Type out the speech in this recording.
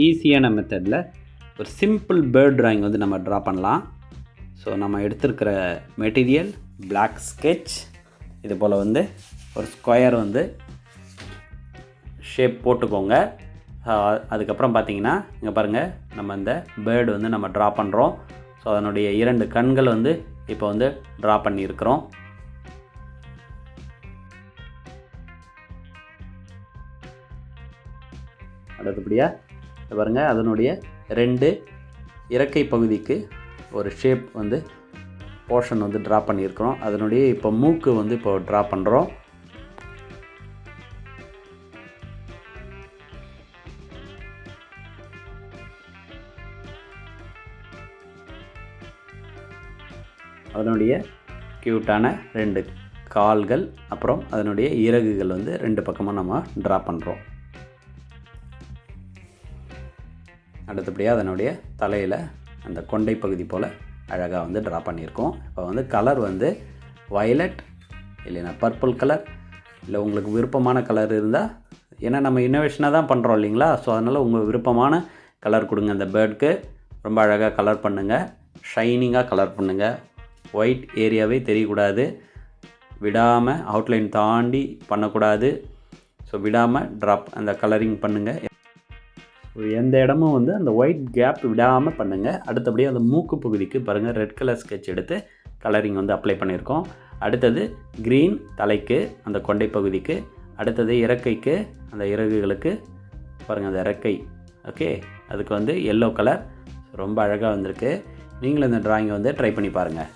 ஈஸியான மெத்தடில் ஒரு சிம்பிள் பேர்ட் ட்ராயிங் வந்து நம்ம ட்ரா பண்ணலாம். ஸோ நம்ம எடுத்துருக்கிற மெட்டீரியல் பிளாக் ஸ்கெட்ச். இது போல் வந்து ஒரு ஸ்கொயர் வந்து ஷேப் போட்டுக்கோங்க. அதுக்கப்புறம் பார்த்தீங்கன்னா இங்கே பாருங்கள், நம்ம இந்த பேர்டு வந்து நம்ம ட்ரா பண்ணுறோம். ஸோ அதனுடைய 2 கண்கள் வந்து இப்போ வந்து ட்ரா பண்ணியிருக்கிறோம். அடுத்தபடியாக பாருங்கள், அதனுடைய 2 இறக்கை பகுதிக்கு ஒரு ஷேப் வந்து போர்ஷன் வந்து ட்ரா பண்ணியிருக்கிறோம். அதனுடைய இப்போ மூக்கு வந்து இப்போ ட்ரா பண்ணுறோம். அதனுடைய க்யூட்டான 2 கால்கள், அப்புறம் அதனுடைய இறகுகள் வந்து 2 பக்கமாக நம்ம ட்ரா பண்ணுறோம். அடுத்தபடியாக அதனுடைய தலையில் அந்த கொண்டை பகுதி போல் அழகாக வந்து ட்ரா பண்ணியிருக்கோம். இப்போ வந்து கலர் வந்து வயலட் இல்லைன்னா பர்பிள் கலர், இல்லை உங்களுக்கு விருப்பமான கலர் இருந்தால், ஏன்னா நம்ம இன்னோவேஷனாக தான் பண்ணுறோம் இல்லைங்களா, ஸோ அதனால் உங்கள் விருப்பமான கலர் கொடுங்க. அந்த பேர்டுக்கு ரொம்ப அழகாக கலர் பண்ணுங்கள், ஷைனிங்காக கலர் பண்ணுங்கள். ஒயிட் ஏரியாவே தெரியக்கூடாது, விடாமல் அவுட்லைன் தாண்டி பண்ணக்கூடாது. ஸோ விடாமல் அந்த கலரிங் பண்ணுங்கள். எந்த இடமும் வந்து அந்த ஒயிட் கேப் விடாமல் பண்ணுங்கள். அடுத்தபடியாக அந்த மூக்கு பகுதிக்கு பாருங்கள், ரெட் கலர் ஸ்கெட்ச் எடுத்து கலரிங் வந்து அப்ளை பண்ணியிருக்கோம். அடுத்தது க்ரீன் தலைக்கு, அந்த கொண்டை பகுதிக்கு. அடுத்தது இறக்கைக்கு, அந்த இறகுகளுக்கு பாருங்கள், அந்த இறக்கை. ஓகே, அதுக்கு வந்து எல்லோ கலர் ரொம்ப அழகாக வந்திருக்கு. நீங்களும் இந்த ட்ராயிங்கை வந்து ட்ரை பண்ணி பாருங்கள்.